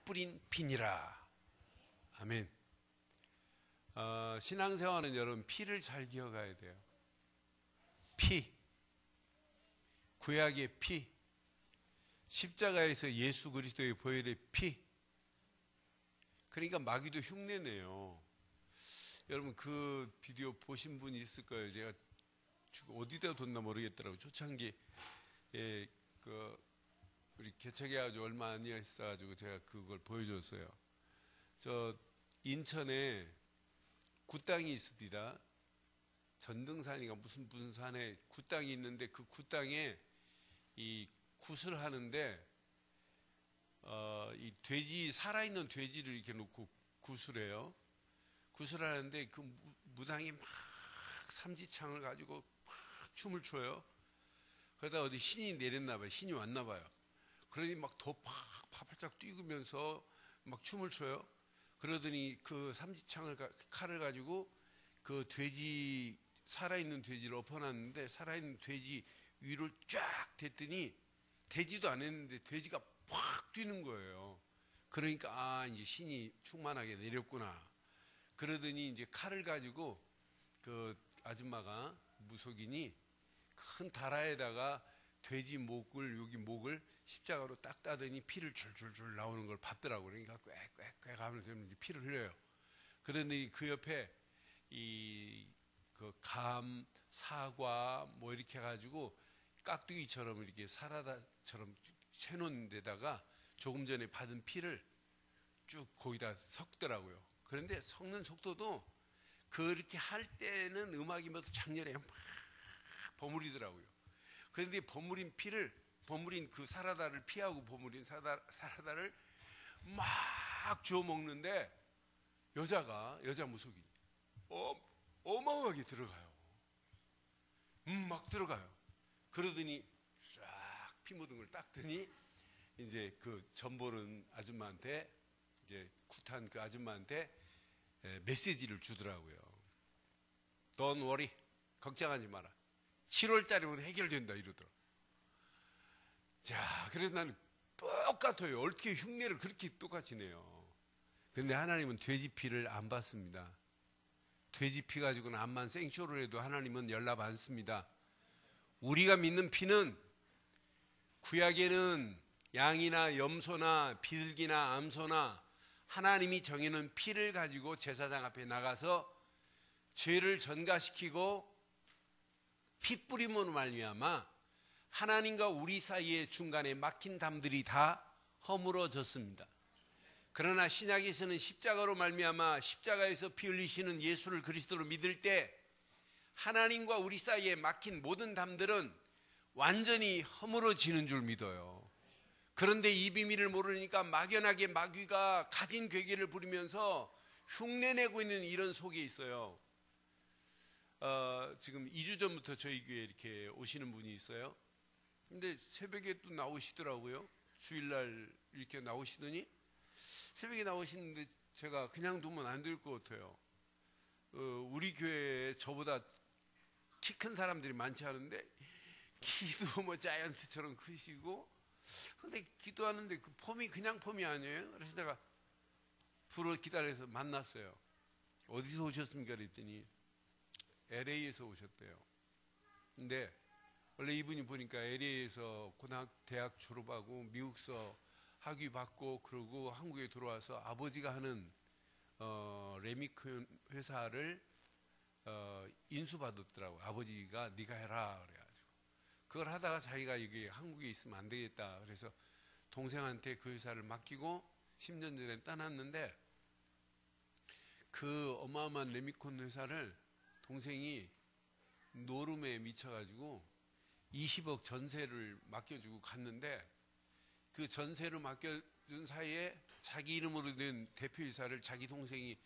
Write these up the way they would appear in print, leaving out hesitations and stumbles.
뿌린 피니라. 아멘. 신앙생활은 여러분 피를 잘 기억해야 돼요. 피, 구약의 피, 십자가에서 예수 그리스도의 보혈의 피. 그러니까 마귀도 흉내내요. 여러분 그 비디오 보신 분이 있을 거예요. 제가 어디다 뒀나 모르겠더라고요. 초창기에 우리 개척해가지고 얼마 안 있어가지고 제가 그걸 보여줬어요. 저 인천에 굿땅이 있습니다. 전등산인가 무슨 산에 굿땅이 있는데 그 굿땅에 이 굿을 하는데 이 돼지 살아있는 돼지를 이렇게 놓고 굿을 해요. 굿을 하는데 그 무당이 막 삼지창을 가지고 막 춤을 춰요. 그러다 어디 신이 내렸나 봐요. 신이 왔나 봐요. 그러니 막 더 팔짝 뛰면서 막 춤을 춰요. 그러더니 그 삼지창을 칼을 가지고 그 돼지 살아있는 돼지를 엎어놨는데 살아있는 돼지 위를 쫙 댔더니 되지도 않았는데 돼지가 팍 뛰는 거예요. 그러니까 이제 신이 충만하게 내렸구나. 그러더니 이제 칼을 가지고 그 아줌마가 무속인이 큰 다라에다가 돼지 여기 목을 십자가로 딱 따더니 피를 줄줄줄 나오는 걸 봤더라고요. 그러니까 꽥꽥꽥 하면서 이제 피를 흘려요. 그러더니 그 옆에 그 감, 사과 뭐 이렇게 해가지고 깍두기처럼 이렇게 사라다처럼 채놓은 데다가 조금 전에 받은 피를 쭉 거기다 섞더라고요. 그런데 섞는 속도도 그렇게 할 때는 음악이 뭐 장렬해 막 버무리더라고요. 그런데 버무린 그 사라다를 피하고 버무린 사라다를 막 주워 먹는데 여자 무속인이 어마어마하게 들어가요. 막 들어가요. 그러더니 쫙 피 묻은 걸 닦더니 이제 그 전보는 아줌마한테 이제 굿한 그 아줌마한테 메시지를 주더라고요. Don't worry. 걱정하지 마라. 7월 달이면 해결된다 이러더라. 자, 그래서 나는 똑같아요. 어떻게 흉내를 그렇게 똑같이 내요. 그런데 하나님은 돼지 피를 안 받습니다. 돼지 피 가지고는 암만 생쇼를 해도 하나님은 연락 안 씁니다. 우리가 믿는 피는 구약에는 양이나 염소나 비둘기나 암소나 하나님이 정해놓은 피를 가지고 제사장 앞에 나가서 죄를 전가시키고 피 뿌림으로 말미암아 하나님과 우리 사이의 중간에 막힌 담들이 다 허물어졌습니다. 그러나 신약에서는 십자가로 말미암아 십자가에서 피 흘리시는 예수를 그리스도로 믿을 때 하나님과 우리 사이에 막힌 모든 담들은 완전히 허물어지는 줄 믿어요. 그런데 이 비밀을 모르니까 막연하게 마귀가 가진 괴계를 부리면서 흉내내고 있는 이런 속에 있어요. 지금 2주 전부터 저희 교회에 이렇게 오시는 분이 있어요. 근데 새벽에 또 나오시더라고요. 주일날 이렇게 나오시더니 새벽에 나오시는데 제가 그냥 두면 안 될 것 같아요. 우리 교회에 저보다 키 큰 사람들이 많지 않은데 키도 뭐 자이언트처럼 크시고 근데 기도하는데 그 폼이 그냥 폼이 아니에요. 그래서 내가 불을 기다려서 만났어요. 어디서 오셨습니까? 그랬더니 LA에서 오셨대요. 근데 원래 이분이 보니까 LA에서 대학 졸업하고 미국서 학위 받고 그러고 한국에 들어와서 아버지가 하는 레미콘 회사를 인수받았더라고. 아버지가 네가 해라 그래가지고 그걸 하다가 자기가 여기 한국에 있으면 안 되겠다 그래서 동생한테 그 회사를 맡기고 10년 전에 떠났는데 그 어마어마한 레미콘 회사를 동생이 노름에 미쳐가지고 20억 전세를 맡겨주고 갔는데 그 전세를 맡겨준 사이에 자기 이름으로 된 대표이사를 자기 동생이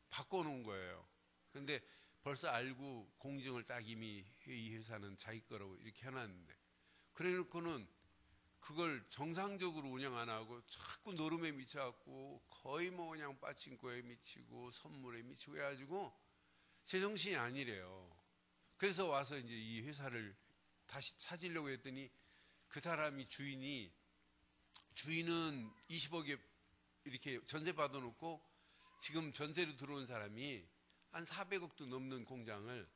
바꿔놓은 거예요. 그런데 벌써 알고 공증을 딱 이미 이 회사는 자기 거라고 이렇게 해놨는데 그래 놓고는 그걸 정상적으로 운영 안 하고 자꾸 노름에 미쳐갖고 거의 뭐 그냥 빠친코에 미치고 선물에 미치고 해가지고 제정신이 아니래요. 그래서 와서 이제 이 회사를 다시 찾으려고 했더니 그 사람이 주인이 주인은 20억에 이렇게 전세 받아놓고 지금 전세로 들어온 사람이 한 400억도 넘는 공장을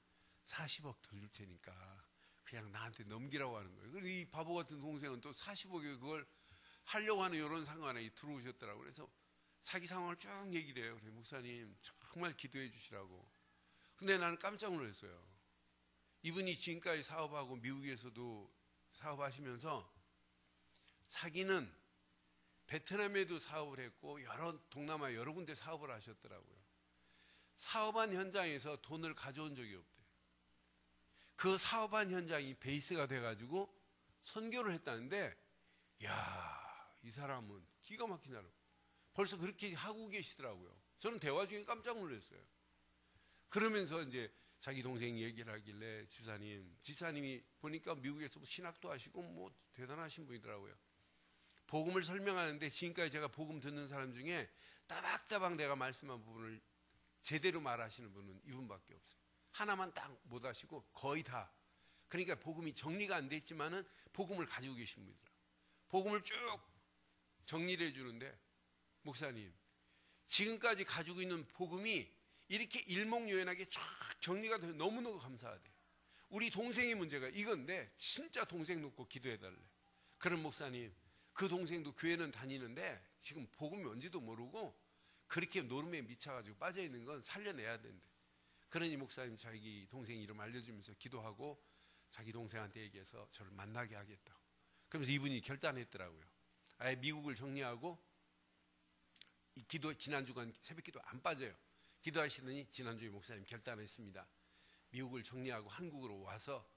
40억 더 줄 테니까 그냥 나한테 넘기라고 하는 거예요. 그리고 이 바보 같은 동생은 또 40억에 그걸 하려고 하는 이런 상황에 들어오셨더라고요. 그래서 자기 상황을 쭉 얘기를 해요. 그래, 목사님 정말 기도해 주시라고. 근데 나는 깜짝 놀랐어요. 이분이 지금까지 사업하고 미국에서도 사업하시면서 자기는 베트남에도 사업을 했고 동남아 여러 군데 사업을 하셨더라고요. 사업한 현장에서 돈을 가져온 적이 없대요. 그 사업한 현장이 베이스가 돼가지고 선교를 했다는데, 이 사람은 기가 막힌 사람. 벌써 그렇게 하고 계시더라고요. 저는 대화 중에 깜짝 놀랐어요. 그러면서 이제 자기 동생이 얘기를 하길래 집사님이 보니까 미국에서 신학도 하시고 뭐 대단하신 분이더라고요. 복음을 설명하는데 지금까지 제가 복음 듣는 사람 중에 따박따박 내가 말씀한 부분을 제대로 말하시는 분은 이분밖에 없어요. 하나만 딱 못 하시고 거의 다. 그러니까 복음이 정리가 안 돼 있지만은 복음을 가지고 계신 분이더라. 복음을 쭉 정리를 해주는데, 목사님 지금까지 가지고 있는 복음이 이렇게 일목요연하게 쫙 정리가 돼서 너무너무 감사하대. 우리 동생의 문제가 이건데 진짜 동생 놓고 기도해달래. 그럼 목사님, 그 동생도 교회는 다니는데 지금 복음이 뭔지도 모르고 그렇게 노름에 미쳐가지고 빠져있는 건 살려내야 된대. 그러니 목사님 자기 동생 이름 알려주면서 기도하고 자기 동생한테 얘기해서 저를 만나게 하겠다고. 그러면서 이분이 결단했더라고요. 아예 미국을 정리하고 이 기도, 지난주간 새벽기도 안 빠져요. 기도하시더니 지난주에 목사님 결단했습니다. 미국을 정리하고 한국으로 와서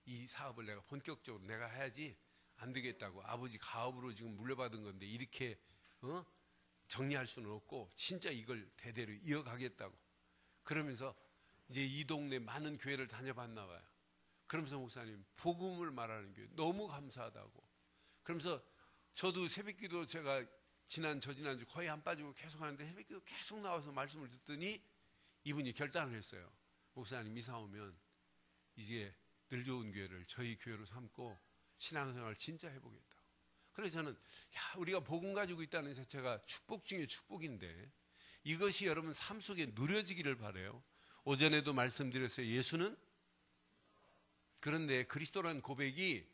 이 사업을 내가 본격적으로 내가 해야지 안 되겠다고. 아버지 가업으로 지금 물려받은 건데 이렇게 정리할 수는 없고 진짜 이걸 대대로 이어가겠다고. 그러면서 이제 이 동네 많은 교회를 다녀봤나 봐요. 그러면서 목사님 복음을 말하는 교회 너무 감사하다고. 그러면서 저도 새벽기도 제가 저지난주 거의 안 빠지고 계속 하는데 새벽기도 계속 나와서 말씀을 듣더니 이분이 결단을 했어요. 목사님 이사 오면 이제 늘 좋은 교회를 저희 교회로 삼고 신앙생활을 진짜 해보겠다고. 그래서 저는 우리가 복음 가지고 있다는 자체가 축복 중에 축복인데 이것이 여러분 삶 속에 누려지기를 바라요. 오전에도 말씀드렸어요. 예수는 그런데 그리스도라는 고백이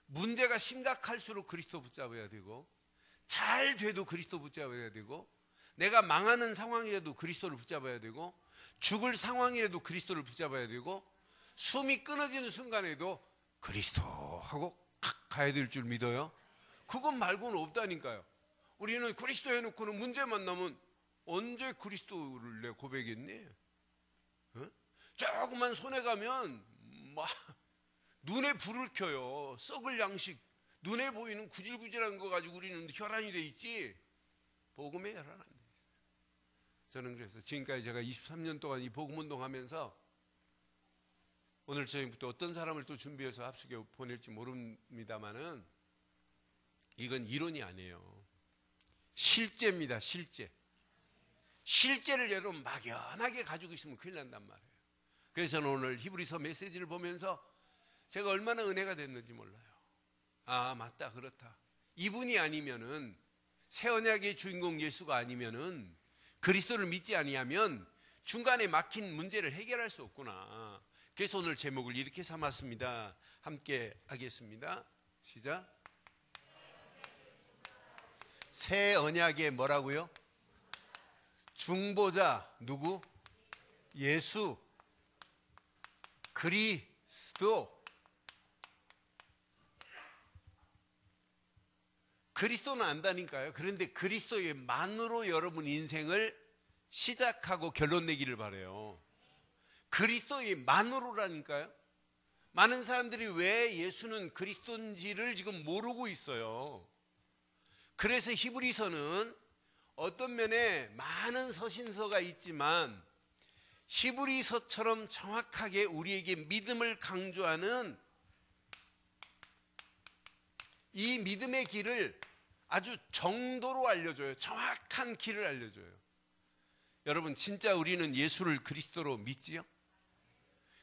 문제가 심각할수록 그리스도 붙잡아야 되고 잘 돼도 그리스도 붙잡아야 되고 내가 망하는 상황이라도 그리스도를 붙잡아야 되고 죽을 상황이라도 그리스도를 붙잡아야 되고 숨이 끊어지는 순간에도 그리스도 하고 가야 될 줄 믿어요. 그것 말고는 없다니까요. 우리는 그리스도 해놓고는 문제만 나면 언제 그리스도를 내 고백했니? 조금만 손해 가면 막 눈에 불을 켜요. 썩을 양식, 눈에 보이는 구질구질한 거 가지고 우리는 혈안이 돼 있지 복음에 혈안 안 돼 있어요. 저는 그래서 지금까지 제가 23년 동안 이 복음 운동하면서 오늘 저녁부터 어떤 사람을 또 준비해서 합숙에 보낼지 모릅니다만은 이건 이론이 아니에요. 실제입니다. 실제를 여러분 막연하게 가지고 있으면 큰일 난단 말이에요. 그래서 저는 오늘 히브리서 메시지를 보면서 제가 얼마나 은혜가 됐는지 몰라요. 아, 맞다, 그렇다. 이분이 아니면은 새 언약의 주인공 예수가 아니면은 그리스도를 믿지 아니하면 중간에 막힌 문제를 해결할 수 없구나. 그래서 오늘 제목을 이렇게 삼았습니다. 함께 하겠습니다. 시작. 새 언약의 뭐라고요? 중보자 누구? 예수 그리스도. 그리스도는 안다니까요. 그런데 그리스도만으로 여러분 인생을 시작하고 결론 내기를 바라요. 그리스도만으로라니까요. 많은 사람들이 왜 예수는 그리스도인지를 지금 모르고 있어요. 그래서 히브리서는 어떤 면에 많은 서신서가 있지만 히브리서처럼 정확하게 우리에게 믿음을 강조하는 이 믿음의 길을 아주 정도로 알려줘요. 정확한 길을 알려줘요. 여러분 진짜 우리는 예수를 그리스도로 믿지요?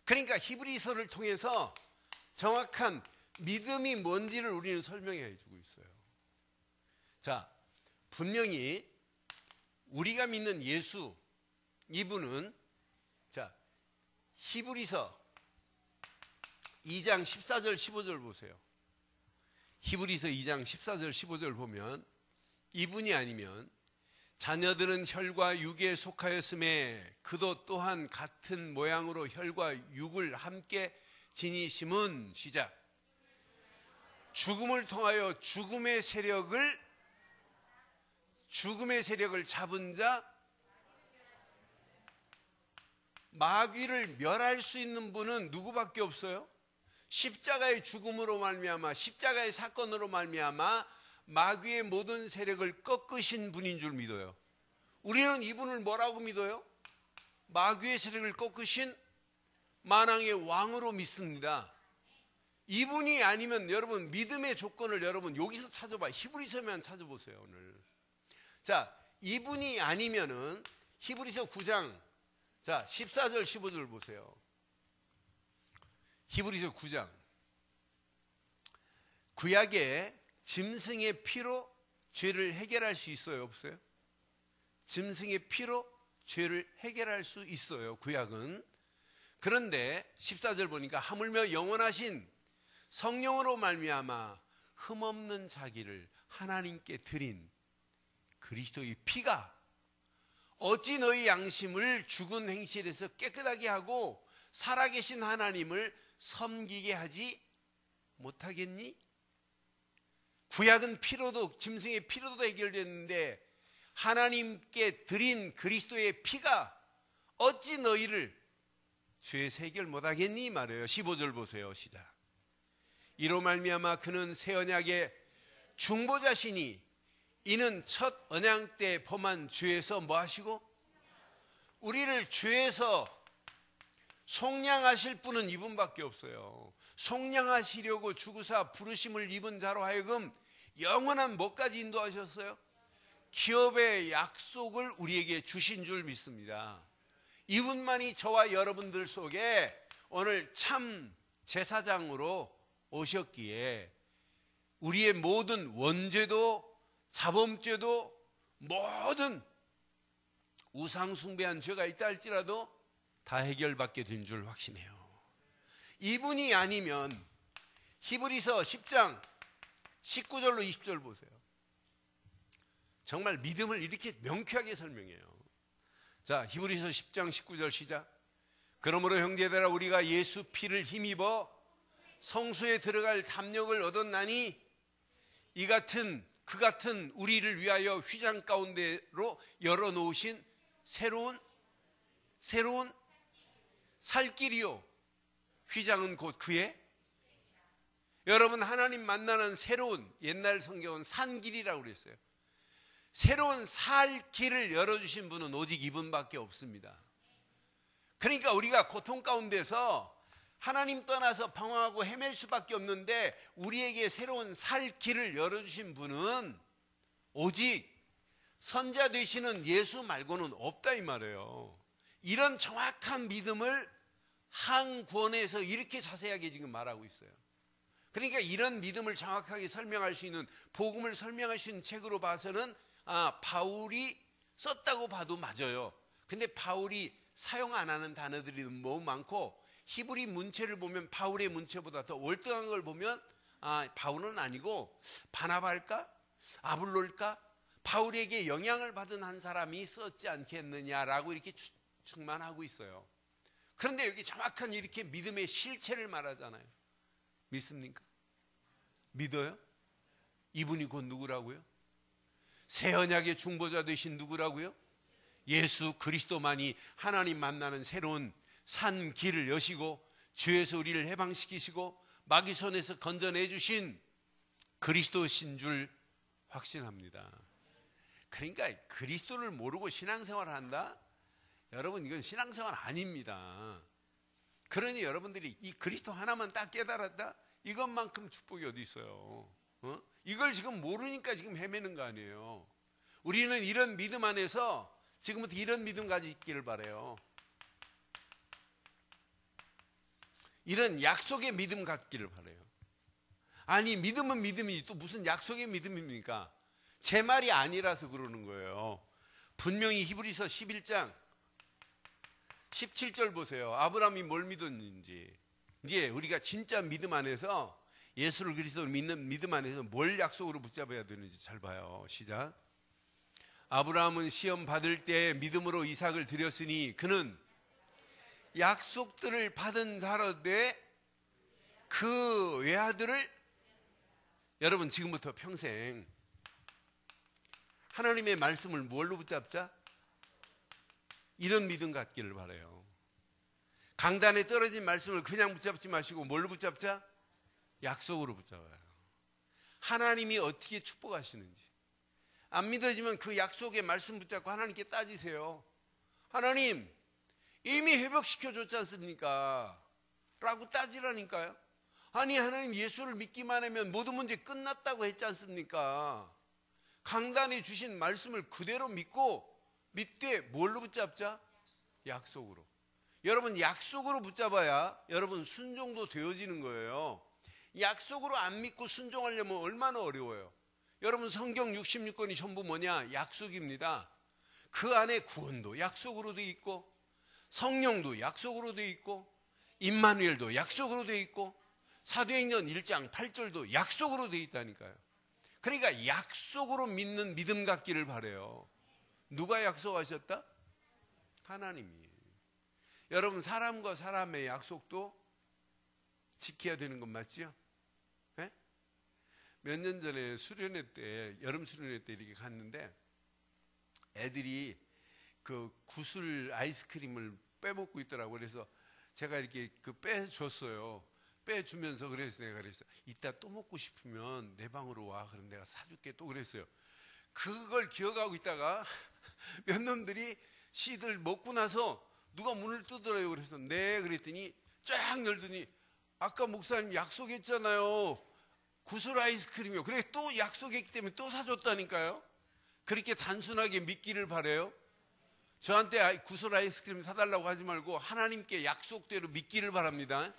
그러니까 히브리서를 통해서 정확한 믿음이 뭔지를 우리는 설명해 주고 있어요. 자, 분명히 우리가 믿는 예수, 이분은, 자, 히브리서 2장 14절 15절 보세요. 히브리서 2장 14절 15절 보면, 이분이 아니면 자녀들은 혈과 육에 속하였음에 그도 또한 같은 모양으로 혈과 육을 함께 지니심은, 시작, 죽음을 통하여 죽음의 세력을 잡은 자, 마귀를 멸할 수 있는 분은 누구밖에 없어요? 십자가의 죽음으로 말미암아, 십자가의 사건으로 말미암아 마귀의 모든 세력을 꺾으신 분인 줄 믿어요. 우리는 이분을 뭐라고 믿어요? 마귀의 세력을 꺾으신 만왕의 왕으로 믿습니다. 이분이 아니면 여러분 믿음의 조건을 여러분 여기서 찾아봐. 히브리서만 찾아보세요. 오늘. 자, 이분이 아니면은 히브리서 9장, 자, 14절 15절 보세요. 히브리서 9장. 구약의 짐승의 피로 죄를 해결할 수 있어요, 없어요? 짐승의 피로 죄를 해결할 수 있어요, 구약은. 그런데 14절 보니까 하물며 영원하신 성령으로 말미암아 흠없는 자기를 하나님께 드린 그리스도의 피가 어찌 너희 양심을 죽은 행실에서 깨끗하게 하고 살아계신 하나님을 섬기게 하지 못하겠니? 구약은 피로도, 짐승의 피로도 해결됐는데 하나님께 드린 그리스도의 피가 어찌 너희를 죄에서 해결 못하겠니 말해요. 15절 보세요. 시작. 이로 말미암아 그는 새 언약의 중보자시니 이는 첫 언약 때 범한 죄에서 뭐 하시고? 우리를 죄에서 속량하실 분은 이분밖에 없어요. 속량하시려고 주구사 부르심을 입은 자로 하여금 영원한 뭐까지 인도하셨어요? 기업의 약속을 우리에게 주신 줄 믿습니다. 이분만이 저와 여러분들 속에 오늘 참 제사장으로 오셨기에 우리의 모든 원죄도 자범죄도 모든 우상숭배한 죄가 있다 할지라도 다 해결받게 된 줄 확신해요. 이분이 아니면 히브리서 10장 19절로 20절 보세요. 정말 믿음을 이렇게 명쾌하게 설명해요. 자, 히브리서 10장 19절 시작. 그러므로 형제들아 우리가 예수 피를 힘입어 성소에 들어갈 담력을 얻었나니 그 같은 우리를 위하여 휘장 가운데로 열어놓으신 새로운 살 길이요. 휘장은 곧 그의, 여러분 하나님 만나는 새로운, 옛날 성경은 산길이라고 그랬어요. 새로운 살 길을 열어주신 분은 오직 이분밖에 없습니다. 그러니까 우리가 고통 가운데서 하나님 떠나서 방황하고 헤맬 수밖에 없는데 우리에게 새로운 살 길을 열어주신 분은 오직 선자 되시는 예수 말고는 없다 이 말이에요. 이런 정확한 믿음을 한 구원에서 이렇게 자세하게 지금 말하고 있어요. 그러니까 이런 믿음을 정확하게 설명할 수 있는, 복음을 설명할 수 있는 책으로 봐서는 바울이 썼다고 봐도 맞아요. 근데 바울이 사용 안 하는 단어들이 너무 많고 히브리 문체를 보면 바울의 문체보다 더 월등한 걸 보면 바울은 아니고 바나바일까? 아볼로일까? 바울에게 영향을 받은 한 사람이 있었지 않겠느냐라고 이렇게 추측만 하고 있어요. 그런데 여기 정확한 이렇게 믿음의 실체를 말하잖아요. 믿습니까? 믿어요? 이분이 곧 누구라고요? 새 언약의 중보자 되신 누구라고요? 예수 그리스도만이 하나님 만나는 새로운 산 길을 여시고 죄에서 우리를 해방시키시고 마귀 손에서 건져내 주신 그리스도신 줄 확신합니다. 그러니까 그리스도를 모르고 신앙생활을 한다? 여러분 이건 신앙생활 아닙니다. 그러니 여러분들이 이 그리스도 하나만 딱 깨달았다? 이것만큼 축복이 어디 있어요? 이걸 지금 모르니까 지금 헤매는 거 아니에요. 우리는 이런 믿음 안에서 지금부터 이런 믿음 가지기를 바라요. 이런 약속의 믿음 갖기를 바라요. 아니 믿음은 믿음이지 또 무슨 약속의 믿음입니까? 제 말이 아니라서 그러는 거예요. 분명히 히브리서 11장 17절 보세요. 아브라함이 뭘 믿었는지. 이제 우리가 진짜 믿음 안에서, 예수를 그리스도로 믿는 믿음 안에서 뭘 약속으로 붙잡아야 되는지 잘 봐요. 시작. 아브라함은 시험 받을 때 믿음으로 이삭을 드렸으니 그는 약속들을 받은 자로되 그 외아들을, 여러분 지금부터 평생 하나님의 말씀을 뭘로 붙잡자? 이런 믿음 갖기를 바라요. 강단에 떨어진 말씀을 그냥 붙잡지 마시고 뭘로 붙잡자? 약속으로 붙잡아요. 하나님이 어떻게 축복하시는지. 안 믿어지면 그 약속의 말씀 붙잡고 하나님께 따지세요. 하나님, 이미 회복시켜 줬지 않습니까? 라고 따지라니까요. 아니, 하나님 예수를 믿기만 하면 모든 문제 끝났다고 했지 않습니까? 강단에 주신 말씀을 그대로 믿되 뭘로 붙잡자? 약속으로. 여러분, 약속으로 붙잡아야 여러분 순종도 되어지는 거예요. 약속으로 안 믿고 순종하려면 얼마나 어려워요. 여러분, 성경 66권이 전부 뭐냐? 약속입니다. 그 안에 구원도 약속으로 돼 있고, 성령도 약속으로 돼 있고, 임마누엘도 약속으로 돼 있고, 사도행전 1장 8절도 약속으로 돼 있다니까요. 그러니까 약속으로 믿는 믿음 갖기를 바라요. 누가 약속하셨다? 하나님이. 여러분, 사람과 사람의 약속도 지켜야 되는 건 맞지요? 네? 몇 년 전에 수련회 때, 여름 수련회 때 이렇게 갔는데 애들이 그 구슬 아이스크림을 빼먹고 있더라고요. 그래서 제가 이렇게 빼줬어요. 빼주면서 그래서 내가 그랬어요. 이따 또 먹고 싶으면 내 방으로 와. 그럼 내가 사줄게. 또 그랬어요. 그걸 기억하고 있다가 몇 놈들이 씨들 먹고 나서 누가 문을 두더래요. 그래서 네 그랬더니 쫙 열더니 아까 목사님 약속했잖아요. 구슬 아이스크림이요. 그래 또 약속했기 때문에 또 사줬다니까요. 그렇게 단순하게 믿기를 바라요. 저한테 구슬 아이스크림 사달라고 하지 말고 하나님께 약속대로 믿기를 바랍니다.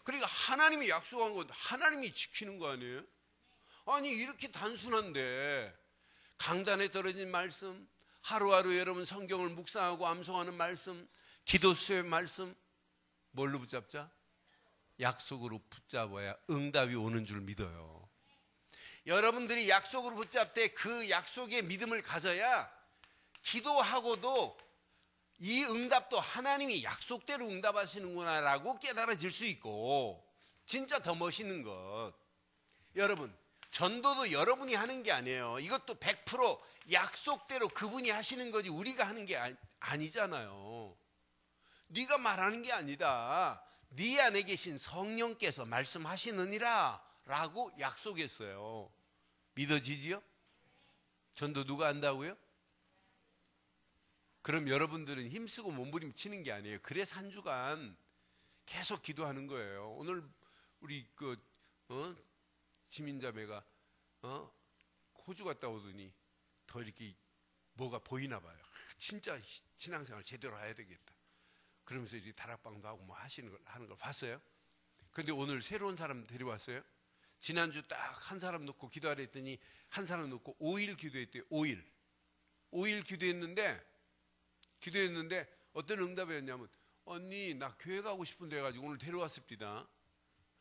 그러니까 하나님이 약속한 건 하나님이 지키는 거 아니에요? 아니 이렇게 단순한데 강단에 떨어진 말씀, 하루하루 여러분 성경을 묵상하고 암송하는 말씀, 기도 수의 말씀, 뭘로 붙잡자? 약속으로 붙잡아야 응답이 오는 줄 믿어요. 여러분들이 약속으로 붙잡되 그 약속의 믿음을 가져야 기도하고도 이 응답도 하나님이 약속대로 응답하시는구나 라고 깨달아질 수 있고, 진짜 더 멋있는 것, 여러분 전도도 여러분이 하는 게 아니에요. 이것도 100% 약속대로 그분이 하시는 거지 우리가 하는 게 아니잖아요. 네가 말하는 게 아니다. 네 안에 계신 성령께서 말씀하시느니라 라고 약속했어요. 믿어지지요? 전도 누가 한다고요? 그럼 여러분들은 힘쓰고 몸부림치는 게 아니에요. 그래서 한 주간 계속 기도하는 거예요. 오늘 우리 지민자매가 호주 갔다 오더니 더 이렇게 뭐가 보이나 봐요. 진짜 신앙생활 제대로 해야 되겠다. 그러면서 이제 다락방도 하고 뭐 하는 걸 봤어요. 근데 오늘 새로운 사람 데려왔어요. 지난주 딱 한 사람 놓고 기도하려 했더니 한 사람 놓고 5일 기도했대요. 5일 기도했는데 어떤 응답이었냐면, 언니 나 교회 가고 싶은데 해가지고 오늘 데려왔습니다.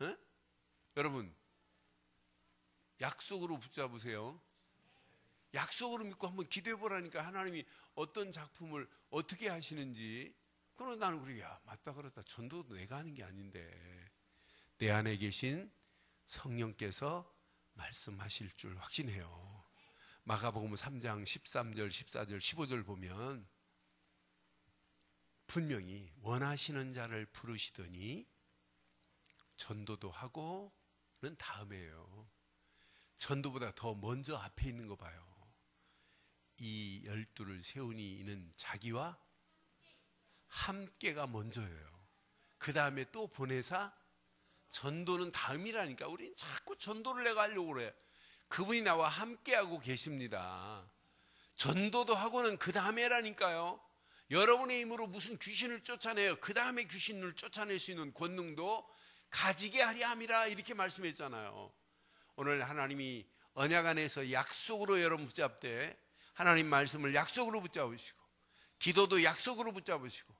에? 여러분 약속으로 붙잡으세요. 약속으로 믿고 한번 기도해 보라니까 하나님이 어떤 작품을 어떻게 하시는지. 그럼 나는 그래, 야 맞다 그렇다. 전도도 내가 하는 게 아닌데 내 안에 계신 성령께서 말씀하실 줄 확신해요. 마가복음 3장 13절 14절 15절 보면 분명히 원하시는 자를 부르시더니 전도도 하고는 다음이에요. 전도보다 더 먼저 앞에 있는 거 봐요. 이 12를 세우니는 자기와 함께가 먼저예요. 그 다음에 또 보내사, 전도는 다음이라니까. 우리는 자꾸 전도를 내가 하려고 그래. 그분이 나와 함께하고 계십니다. 전도도 하고는 그 다음에라니까요. 여러분의 힘으로 무슨 귀신을 쫓아내요. 그 다음에 귀신을 쫓아낼 수 있는 권능도 가지게 하려 함이라 이렇게 말씀했잖아요. 오늘 하나님이 언약 안에서 약속으로 여러분 붙잡되 하나님 말씀을 약속으로 붙잡으시고 기도도 약속으로 붙잡으시고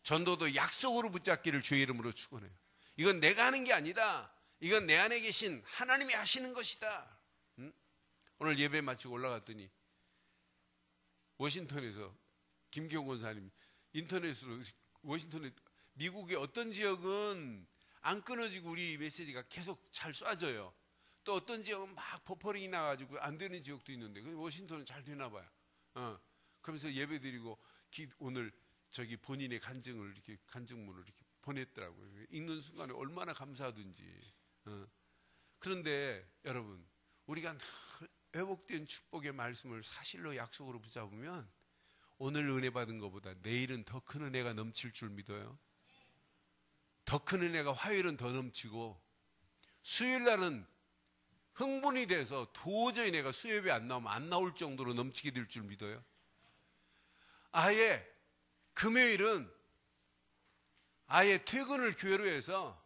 전도도 약속으로 붙잡기를 주의 이름으로 축원해요. 이건 내가 하는 게 아니다. 이건 내 안에 계신 하나님이 하시는 것이다. 오늘 예배 마치고 올라갔더니 워싱턴에서 김기용 권사님 인터넷으로 워싱턴에 미국의 어떤 지역은 안 끊어지고 우리 메시지가 계속 잘 쏴져요. 또 어떤 지역은 막 버퍼링이 나가지고 안 되는 지역도 있는데 워싱턴은 잘 되나 봐요. 그러면서 예배 드리고 오늘 저기 본인의 간증을 이렇게 간증문을 이렇게 보냈더라고요. 읽는 순간에 얼마나 감사하든지. 그런데 여러분 우리가 늘 회복된 축복의 말씀을 사실로 약속으로 붙잡으면 오늘 은혜 받은 것보다 내일은 더 큰 은혜가 넘칠 줄 믿어요. 더 큰 은혜가 화요일은 더 넘치고 수요일 날은 흥분이 돼서 도저히 내가 수요일에 안 나오면 안 나올 정도로 넘치게 될 줄 믿어요. 아예 금요일은 아예 퇴근을 교회로 해서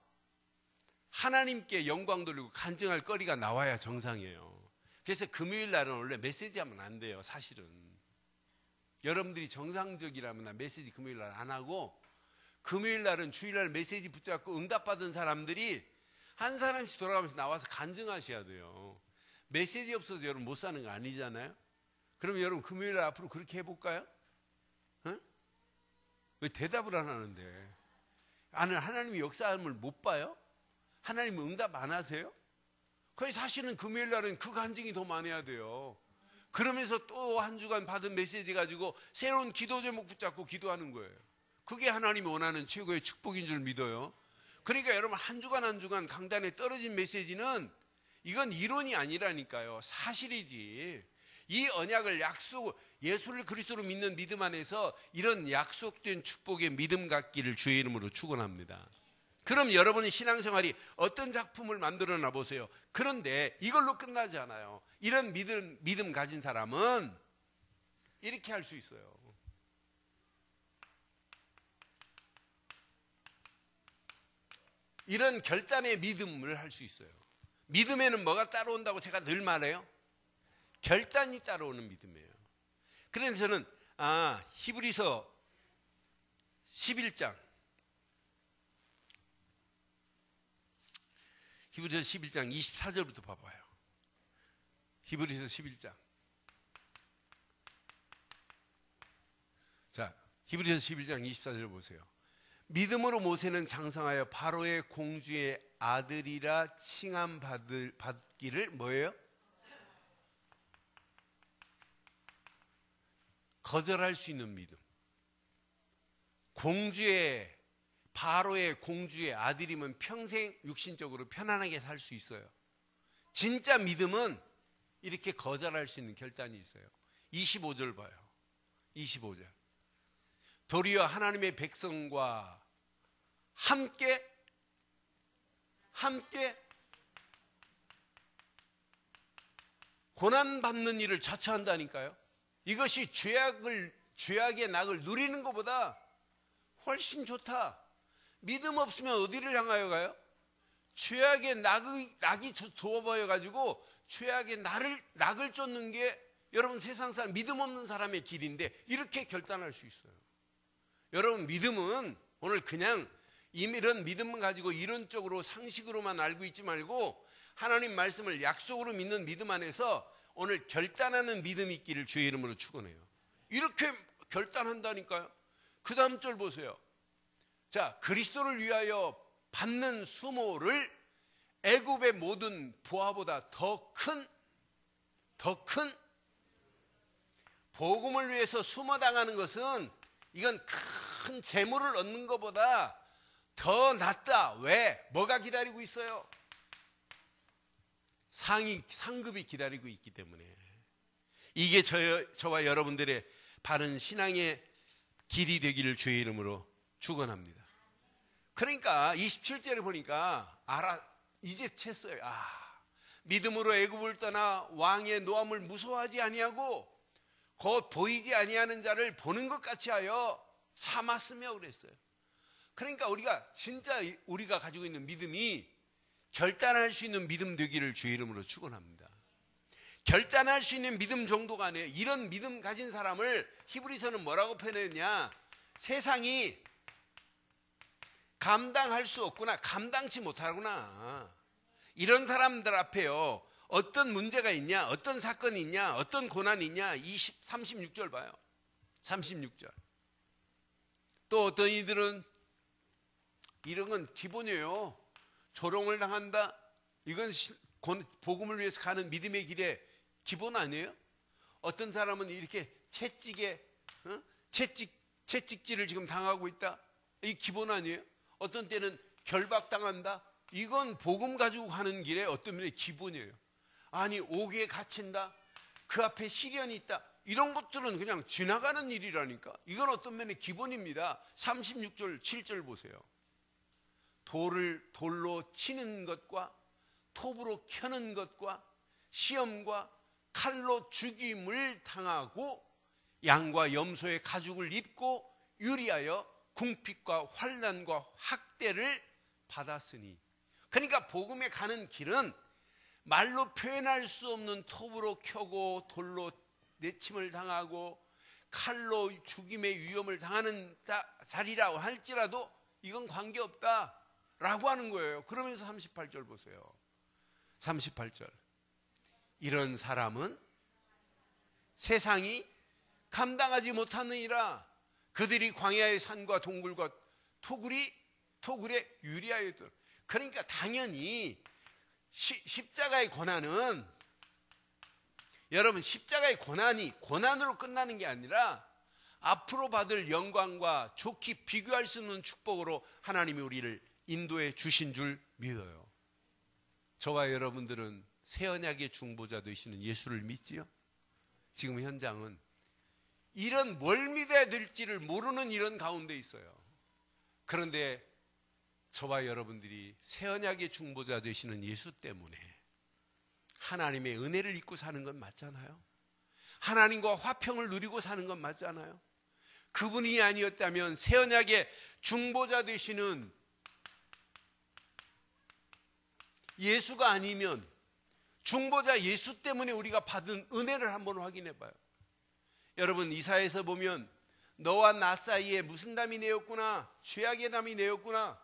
하나님께 영광 돌리고 간증할 거리가 나와야 정상이에요. 그래서 금요일 날은 원래 메시지 하면 안 돼요. 사실은 여러분들이 정상적이라면 메시지 금요일 날 안 하고 금요일 날은 주일 날 메시지 붙잡고 응답받은 사람들이 한 사람씩 돌아가면서 나와서 간증하셔야 돼요. 메시지 없어서 여러분 못 사는 거 아니잖아요. 그럼 여러분 금요일 날 앞으로 그렇게 해볼까요? 왜 대답을 안 하는데? 하나님이 역사함을 못 봐요? 하나님 응답 안 하세요? 거의 사실은 금요일 날은 그 간증이 더 많아야 돼요. 그러면서 또 한 주간 받은 메시지 가지고 새로운 기도 제목 붙잡고 기도하는 거예요. 그게 하나님이 원하는 최고의 축복인 줄 믿어요. 그러니까 여러분 한 주간 한 주간 강단에 떨어진 메시지는 이건 이론이 아니라니까요. 사실이지. 이 언약을 예수를 그리스도로 믿는 믿음 안에서 이런 약속된 축복의 믿음 갖기를 주의 이름으로 축원합니다. 그럼 여러분의 신앙생활이 어떤 작품을 만들어나 보세요. 그런데 이걸로 끝나지 않아요. 이런 믿음 가진 사람은 이렇게 할 수 있어요. 이런 결단의 믿음을 할 수 있어요. 믿음에는 뭐가 따라온다고 제가 늘 말해요? 결단이 따라오는 믿음이에요. 그래서 저는 히브리서 11장 24절부터 봐봐요. 히브리서 11장. 자, 히브리서 11장 24절 보세요. 믿음으로 모세는 장성하여 바로의 공주의 아들이라 칭함 받기를 뭐예요? 거절할 수 있는 믿음. 바로의 공주의 아들이면 평생 육신적으로 편안하게 살 수 있어요. 진짜 믿음은 이렇게 거절할 수 있는 결단이 있어요. 25절 봐요. 25절. 도리어 하나님의 백성과 함께 고난받는 일을 자처한다니까요. 이것이 죄악의 낙을 누리는 것보다 훨씬 좋다. 믿음 없으면 어디를 향하여 가요? 죄악의 낙이 좋아 보여가지고 죄악의 낙을 쫓는 게 여러분 세상 사람 믿음 없는 사람의 길인데 이렇게 결단할 수 있어요. 여러분 믿음은 오늘 그냥 이런 믿음을 가지고 이론적으로 상식으로만 알고 있지 말고 하나님 말씀을 약속으로 믿는 믿음 안에서 오늘 결단하는 믿음이 있기를 주의 이름으로 축원해요. 이렇게 결단한다니까요. 그 다음 절 보세요. 자, 그리스도를 위하여 받는 수모를 애굽의 모든 보화보다 더 큰 복음을 위해서 수모당하는 것은 이건 큰 재물을 얻는 것보다 더 낫다. 왜? 뭐가 기다리고 있어요? 상급이 기다리고 있기 때문에. 이게 저와 여러분들의 바른 신앙의 길이 되기를 주의 이름으로 축원합니다. 그러니까 27절에 보니까 이제 챘어요. 믿음으로 애굽을 떠나 왕의 노함을 무서워하지 아니하고 곧 보이지 아니하는 자를 보는 것 같이 하여 참았으며 그랬어요. 그러니까 우리가 가지고 있는 믿음이 결단할 수 있는 믿음 되기를 주의 이름으로 축원합니다. 결단할 수 있는 믿음 정도가 아니에요. 이런 믿음 가진 사람을 히브리서는 뭐라고 표현했냐? 세상이 감당할 수 없구나, 감당치 못하구나. 이런 사람들 앞에요, 어떤 문제가 있냐, 어떤 사건이 있냐, 어떤 고난이 있냐. 36절 봐요. 36절. 또 어떤 이들은 이런 건 기본이에요. 조롱을 당한다. 이건 복음을 위해서 가는 믿음의 길에 기본 아니에요? 어떤 사람은 이렇게 채찍질을 지금 당하고 있다. 이 기본 아니에요? 어떤 때는 결박당한다. 이건 복음 가지고 가는 길에 어떤 면의 기본이에요. 아니, 옥에 갇힌다. 그 앞에 시련이 있다. 이런 것들은 그냥 지나가는 일이라니까. 이건 어떤 면의 기본입니다. 36절 7절 보세요. 돌로 치는 것과 톱으로 켜는 것과 시험과 칼로 죽임을 당하고 양과 염소의 가죽을 입고 유리하여 궁핍과 환난과 학대를 받았으니. 그러니까 복음에 가는 길은 말로 표현할 수 없는 톱으로 켜고 돌로 내침을 당하고 칼로 죽임의 위험을 당하는 자리라고 할지라도 이건 관계없다라고 하는 거예요. 그러면서 38절 보세요. 38절. 이런 사람은 세상이 감당하지 못하느니라. 그들이 광야의 산과 동굴과 토굴에 유리하여 있더라. 그러니까 당연히 십자가의 고난은, 여러분, 십자가의 고난이 고난으로 끝나는 게 아니라 앞으로 받을 영광과 좋게 비교할 수 없는 축복으로 하나님이 우리를 인도해 주신 줄 믿어요. 저와 여러분들은 새 언약의 중보자 되시는 예수를 믿지요? 지금 현장은 이런 뭘 믿어야 될지를 모르는 이런 가운데 있어요. 그런데 저와 여러분들이 새 언약의 중보자 되시는 예수 때문에 하나님의 은혜를 입고 사는 건 맞잖아요. 하나님과 화평을 누리고 사는 건 맞잖아요. 그분이 아니었다면, 새 언약의 중보자 되시는 예수가 아니면, 중보자 예수 때문에 우리가 받은 은혜를 한번 확인해 봐요. 여러분, 이사야에서 보면 너와 나 사이에 무슨 담이 내었구나, 죄악의 담이 내었구나.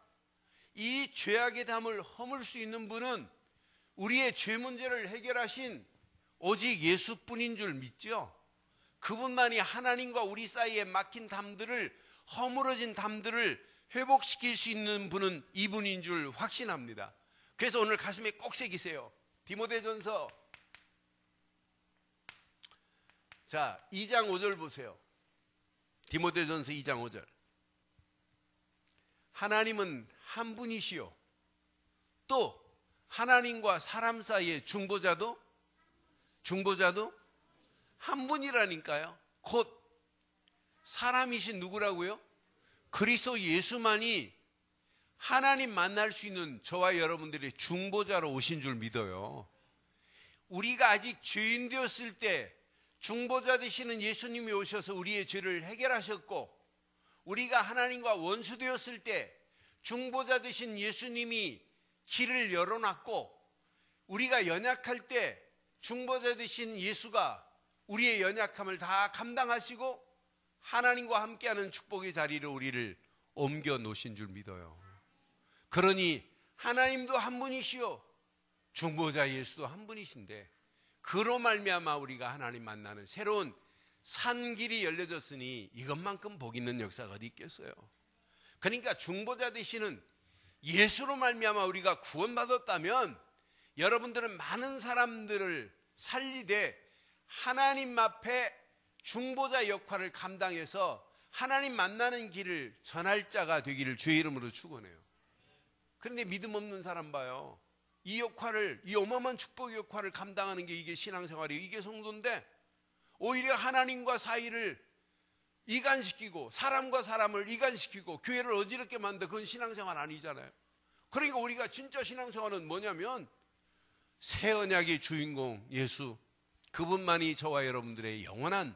이 죄악의 담을 허물 수 있는 분은 우리의 죄 문제를 해결하신 오직 예수뿐인 줄 믿죠. 그분만이 하나님과 우리 사이에 막힌 담들을, 허물어진 담들을 회복시킬 수 있는 분은 이분인 줄 확신합니다. 그래서 오늘 가슴에 꼭 새기세요. 디모데전서 2장 5절 보세요. 디모데전서 2장 5절. 하나님은 한 분이시요, 또 하나님과 사람 사이의 중보자도 한 분이라니까요. 곧 사람이신 누구라고요? 그리스도 예수만이 하나님 만날 수 있는 저와 여러분들의 중보자로 오신 줄 믿어요. 우리가 아직 죄인 되었을 때 중보자 되시는 예수님이 오셔서 우리의 죄를 해결하셨고, 우리가 하나님과 원수 되었을 때 중보자 되신 예수님이 길을 열어놨고, 우리가 연약할 때 중보자 되신 예수가 우리의 연약함을 다 감당하시고 하나님과 함께하는 축복의 자리로 우리를 옮겨 놓으신 줄 믿어요. 그러니 하나님도 한 분이시요, 중보자 예수도 한 분이신데, 그로 말미암아 우리가 하나님 만나는 새로운 산길이 열려졌으니 이것만큼 복 있는 역사가 어디 있겠어요. 그러니까 중보자 되시는 예수로 말미암아 우리가 구원받았다면, 여러분들은 많은 사람들을 살리되 하나님 앞에 중보자 역할을 감당해서 하나님 만나는 길을 전할 자가 되기를 주의 이름으로 축원해요. 그런데 믿음 없는 사람 봐요. 이 역할을, 이 어마어마한 축복의 역할을 감당하는 게 이게 신앙생활이에요. 이게 성도인데 오히려 하나님과 사이를 이간시키고 사람과 사람을 이간시키고 교회를 어지럽게 만든, 그건 신앙생활 아니잖아요. 그러니까 우리가 진짜 신앙생활은 뭐냐면 새 언약의 주인공 예수, 그분만이 저와 여러분들의 영원한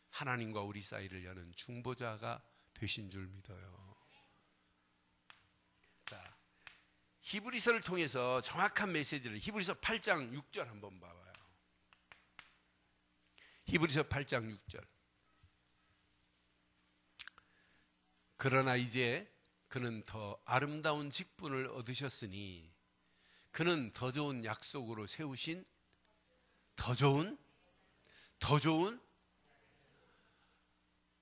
하나님과 우리 사이를 여는 중보자가 되신 줄 믿어요. 자, 히브리서를 통해서 정확한 메시지를, 히브리서 8장 6절 한번 봐봐요. 히브리서 8장 6절. 그러나 이제 그는 더 아름다운 직분을 얻으셨으니 그는 더 좋은 약속으로 세우신 더 좋은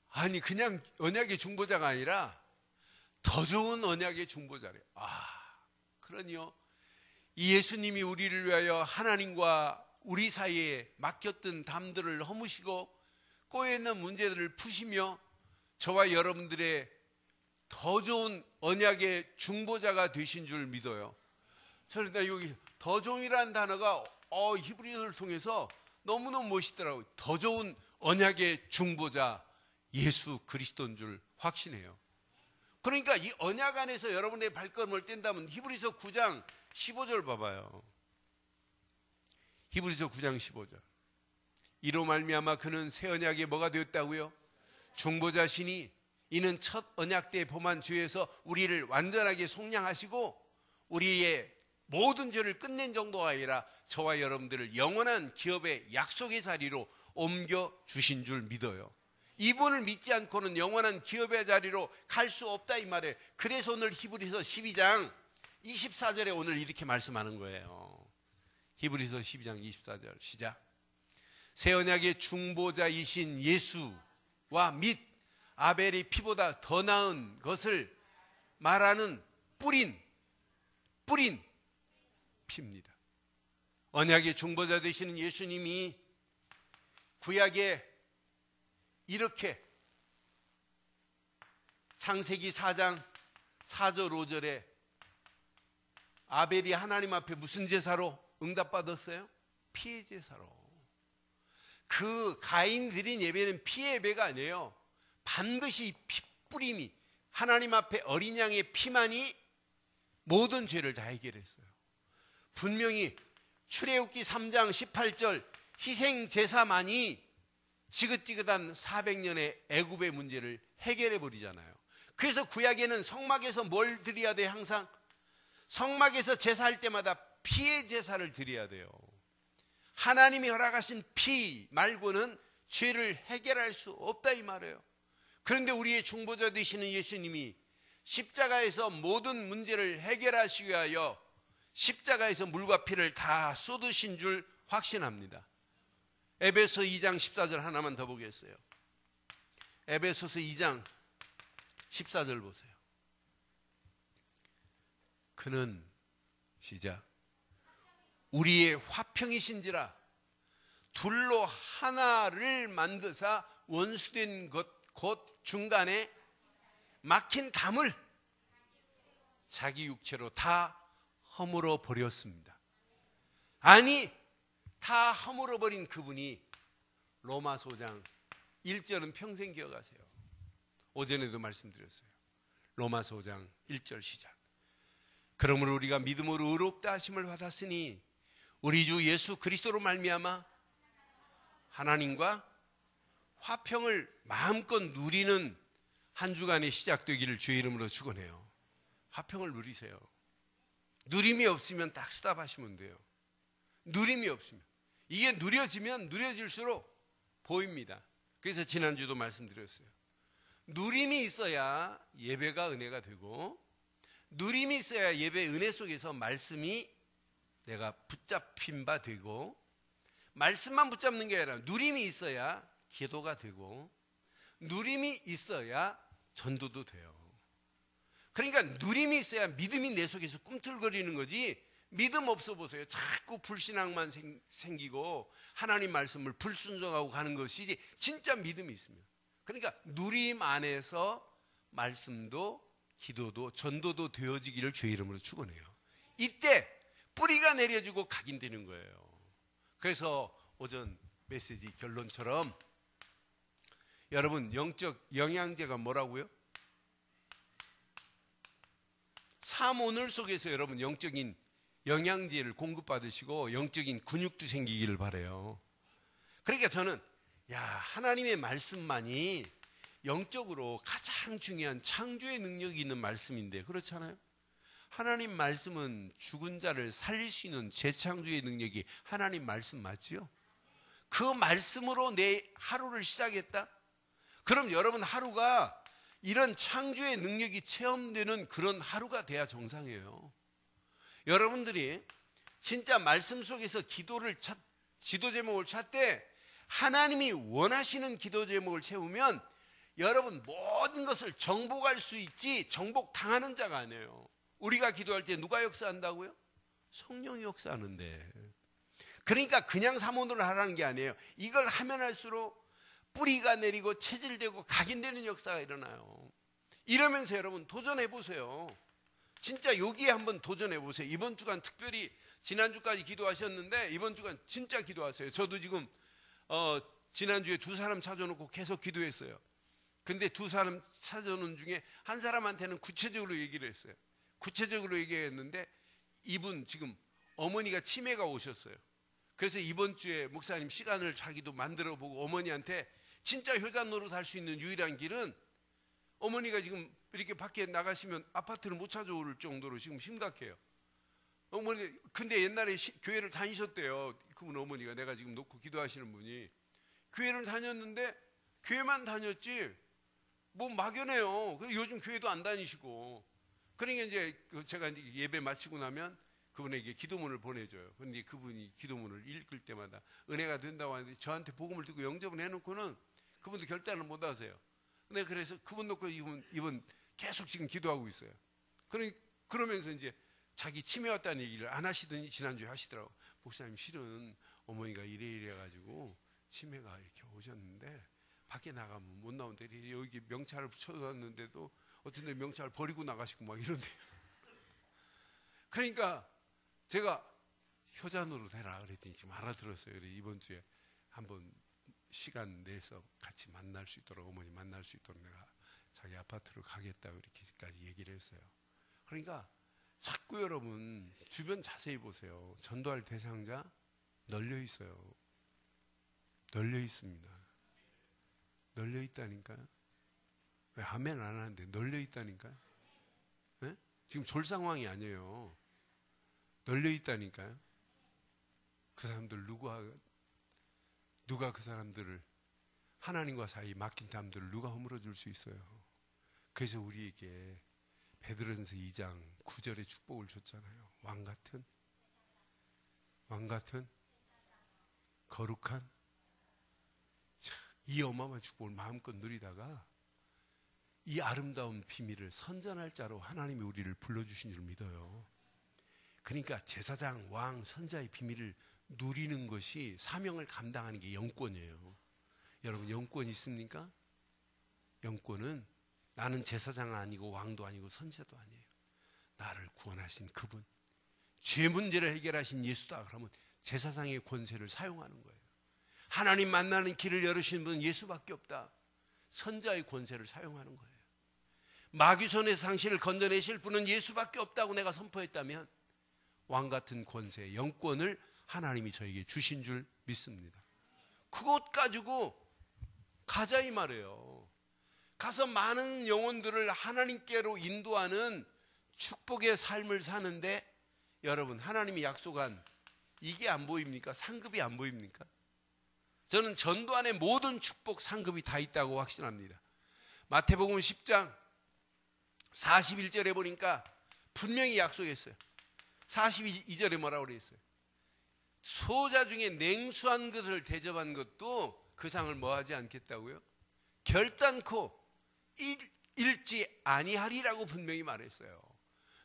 아니 그냥 언약의 중보자가 아니라 더 좋은 언약의 중보자래요. 그러니요 이 예수님이 우리를 위하여 하나님과 우리 사이에 맡겼던 담들을 허무시고 꼬여있는 문제들을 푸시며 저와 여러분들의 더 좋은 언약의 중보자가 되신 줄 믿어요. 그런데 여기 더 좋은이라는 단어가 히브리서를 통해서 너무너무 멋있더라고요. 더 좋은 언약의 중보자 예수 그리스도인 줄 확신해요. 그러니까 이 언약 안에서 여러분의 발걸음을 뗀다면 히브리서 9장 15절 봐봐요. 히브리서 9장 15절. 이로 말미암아 그는 새 언약에 뭐가 되었다고요? 중보자시니 이는 첫 언약 때 범한 죄에서 우리를 완전하게 속량하시고 우리의 모든 죄를 끝낸 정도가 아니라 저와 여러분들을 영원한 기업의 약속의 자리로 옮겨주신 줄 믿어요. 이분을 믿지 않고는 영원한 기업의 자리로 갈 수 없다 이 말이에요. 그래서 오늘 히브리서 12장 24절에 오늘 이렇게 말씀하는 거예요. 히브리서 12장 24절 시작. 새 언약의 중보자이신 예수와 및 아벨의 피보다 더 나은 것을 말하는 뿌린 피입니다. 언약의 중보자 되시는 예수님이 구약에 이렇게 창세기 4장 4절 5절에 아벨이 하나님 앞에 무슨 제사로 응답받았어요? 피의 제사로. 그 가인 드린 예배는 피의 예배가 아니에요. 반드시 피뿌림이 하나님 앞에 어린 양의 피만이 모든 죄를 다 해결했어요. 분명히 출애굽기 3장 18절 희생 제사만이 지긋지긋한 400년의 애굽의 문제를 해결해 버리잖아요. 그래서 구약에는 성막에서 뭘 드려야 돼요? 항상 성막에서 제사할 때마다 피의 제사를 드려야 돼요. 하나님이 허락하신 피 말고는 죄를 해결할 수 없다 이 말이에요. 그런데 우리의 중보자 되시는 예수님이 십자가에서 모든 문제를 해결하시기 위하여 십자가에서 물과 피를 다 쏟으신 줄 확신합니다. 에베소 2장 14절 하나만 더 보겠어요. 에베소서 2장 14절 보세요. 그는 시작 우리의 화평이신지라 둘로 하나를 만드사 원수된 것 곧 중간에 막힌 담을 자기 육체로 다 허물어 버렸습니다. 아니 다 허물어 버린 그분이 로마서 5장 1절은 평생 기억하세요. 오전에도 말씀드렸어요. 로마서 5장 1절 시작. 그러므로 우리가 믿음으로 의롭다 하심을 받았으니 우리 주 예수 그리스도로 말미암아 하나님과 화평을 마음껏 누리는 한 주간이 시작되기를 주의 이름으로 축원해요. 화평을 누리세요. 누림이 없으면 딱 스탑하시면 돼요. 누림이 없으면. 이게 누려지면 누려질수록 보입니다. 그래서 지난주도 말씀드렸어요. 누림이 있어야 예배가 은혜가 되고 누림이 있어야 예배 은혜 속에서 말씀이 내가 붙잡힌 바 되고 말씀만 붙잡는 게 아니라 누림이 있어야 기도가 되고 누림이 있어야 전도도 돼요. 그러니까 누림이 있어야 믿음이 내 속에서 꿈틀거리는 거지 믿음 없어 보세요. 자꾸 불신앙만 생기고 하나님 말씀을 불순종하고 가는 것이지 진짜 믿음이 있으면. 그러니까 누림 안에서 말씀도 기도도 전도도 되어지기를 주의 이름으로 축원해요. 이때 뿌리가 내려지고 각인되는 거예요. 그래서 오전 메시지 결론처럼 여러분 영적 영양제가 뭐라고요? 삶 오늘 속에서 여러분 영적인 영양제를 공급받으시고 영적인 근육도 생기기를 바라요. 그러니까 저는 하나님의 말씀만이 영적으로 가장 중요한 창조의 능력이 있는 말씀인데 그렇잖아요. 하나님 말씀은 죽은 자를 살릴 수 있는 재창조의 능력이 하나님 말씀 맞지요? 그 말씀으로 내 하루를 시작했다? 그럼 여러분 하루가 이런 창조의 능력이 체험되는 그런 하루가 돼야 정상이에요. 여러분들이 진짜 말씀 속에서 기도 제목을 찾되 하나님이 원하시는 기도 제목을 채우면 여러분 모든 것을 정복할 수 있지 정복당하는 자가 아니에요. 우리가 기도할 때 누가 역사한다고요? 성령이 역사하는데. 그러니까 그냥 사모를 하라는 게 아니에요. 이걸 하면 할수록 뿌리가 내리고 체질되고 각인되는 역사가 일어나요. 이러면서 여러분 도전해 보세요. 진짜 여기에 한번 도전해 보세요. 이번 주간 특별히 지난주까지 기도하셨는데 이번 주간 진짜 기도하세요. 저도 지금 지난주에 두 사람 찾아놓고 계속 기도했어요. 근데 두 사람 찾아놓은 중에 한 사람한테는 구체적으로 얘기를 했어요. 구체적으로 얘기했는데 이분 지금 어머니가 치매가 오셨어요. 그래서 이번 주에 목사님 시간을 자기도 만들어 보고 어머니한테 진짜 효자 노릇할 수 있는 유일한 길은 어머니가 지금 이렇게 밖에 나가시면 아파트를 못 찾아올 정도로 지금 심각해요. 어머니 근데 옛날에 교회를 다니셨대요. 그분 어머니가 내가 지금 놓고 기도하시는 분이 교회를 다녔는데 교회만 다녔지 뭐 막연해요. 요즘 교회도 안 다니시고 그러니까 이제 제가 이제 예배 마치고 나면 그분에게 기도문을 보내줘요. 그런데 그분이 기도문을 읽을 때마다 은혜가 된다고 하는데 저한테 복음을 듣고 영접을 해놓고는 그분도 결단을 못 하세요. 근데 그래서 그분 놓고 이분 계속 지금 기도하고 있어요. 그러면서 이제 자기 치매 왔다는 얘기를 안 하시더니 지난주에 하시더라고. 목사님 실은 어머니가 이래 가지고 치매가 이렇게 오셨는데 밖에 나가면 못 나온대. 여기 명찰을 붙여놨는데도 어떤 데 명찰을 버리고 나가시고 막 이런데요. 그러니까 제가 효자 노릇해라 그랬더니 지금 알아들었어요. 그래서 이번 주에 한번 시간 내서 같이 만날 수 있도록 어머니 만날 수 있도록 내가 자기 아파트로 가겠다고 이렇게까지 얘기를 했어요. 그러니까 자꾸 여러분 주변 자세히 보세요. 전도할 대상자 널려 있어요. 널려 있습니다. 널려 있다니까요. 왜 아멘 안 하는데 널려 있다니까요. 네? 지금 졸 상황이 아니에요. 널려 있다니까요. 그 사람들 누가 그 사람들을 하나님과 사이 막힌 사람들을 누가 허물어 줄 수 있어요. 그래서 우리에게 베드로전서 2장 9절의 축복을 줬잖아요. 왕 같은 거룩한 이 어마어마한 축복을 마음껏 누리다가 이 아름다운 비밀을 선전할 자로 하나님이 우리를 불러주신 줄 믿어요. 그러니까 제사장, 왕, 선자의 비밀을 누리는 것이 사명을 감당하는 게 영권이에요. 여러분 영권 있습니까? 영권은 나는 제사장 아니고 왕도 아니고 선자도 아니에요. 나를 구원하신 그분, 죄 문제를 해결하신 예수다. 그러면 제사장의 권세를 사용하는 거예요. 하나님 만나는 길을 열으신 분은 예수밖에 없다. 선자의 권세를 사용하는 거예요. 마귀손의 상실을 건져내실 분은 예수밖에 없다고 내가 선포했다면 왕 같은 권세, 영권을 하나님이 저에게 주신 줄 믿습니다. 그것 가지고 가자 이 말이에요. 가서 많은 영혼들을 하나님께로 인도하는 축복의 삶을 사는데 여러분 하나님이 약속한 이게 안 보입니까? 상급이 안 보입니까? 저는 전도 안에 모든 축복 상급이 다 있다고 확신합니다. 마태복음 10장 41절에 보니까 분명히 약속했어요. 42절에 뭐라고 그랬어요? 소자 중에 냉수한 것을 대접한 것도 그 상을 뭐하지 않겠다고요? 결단코 잃지 아니하리라고 분명히 말했어요.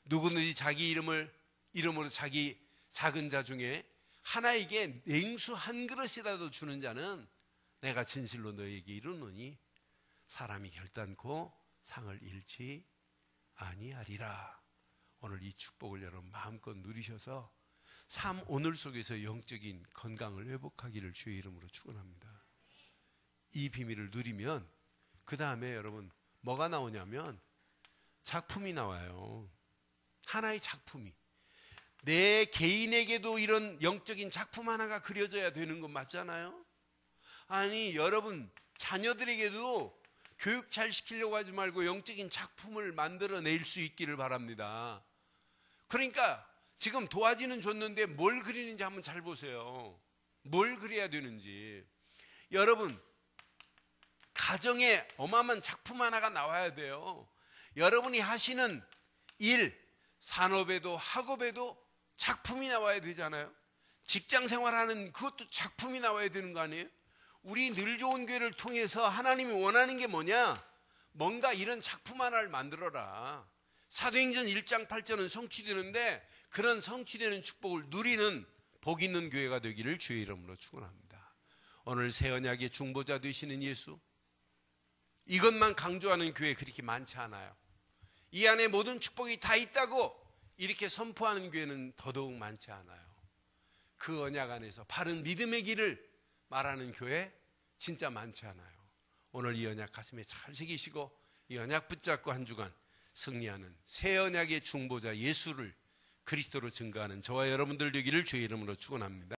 누구든지 자기 이름으로 자기 작은 자 중에 하나에게 냉수 한 그릇이라도 주는 자는 내가 진실로 너에게 이르노니 사람이 결단코 상을 잃지 아니하리라. 오늘 이 축복을 여러분 마음껏 누리셔서 삶 오늘 속에서 영적인 건강을 회복하기를 주의 이름으로 축원합니다. 이 비밀을 누리면 그 다음에 여러분 뭐가 나오냐면 작품이 나와요. 하나의 작품이. 내 개인에게도 이런 영적인 작품 하나가 그려져야 되는 건 맞잖아요. 아니 여러분 자녀들에게도 교육 잘 시키려고 하지 말고 영적인 작품을 만들어낼 수 있기를 바랍니다. 그러니까 지금 도화지는 줬는데 뭘 그리는지 한번 잘 보세요. 뭘 그래야 되는지. 여러분, 가정에 어마어마한 작품 하나가 나와야 돼요. 여러분이 하시는 일, 산업에도 학업에도 작품이 나와야 되잖아요. 직장 생활하는 그것도 작품이 나와야 되는 거 아니에요? 우리 늘 좋은 교회를 통해서 하나님이 원하는 게 뭐냐? 뭔가 이런 작품 하나를 만들어라. 사도행전 1장 8절은 성취되는데 그런 성취되는 축복을 누리는 복 있는 교회가 되기를 주의 이름으로 축원합니다. 오늘 새 언약의 중보자 되시는 예수, 이것만 강조하는 교회 그렇게 많지 않아요. 이 안에 모든 축복이 다 있다고 이렇게 선포하는 교회는 더더욱 많지 않아요. 그 언약 안에서 바른 믿음의 길을 말하는 교회 진짜 많지 않아요. 오늘 이 언약 가슴에 잘 새기시고 이 언약 붙잡고 한 주간 승리하는 새 언약의 중보자 예수를 그리스도로 증거하는 저와 여러분들 되기를 주의 이름으로 축원합니다.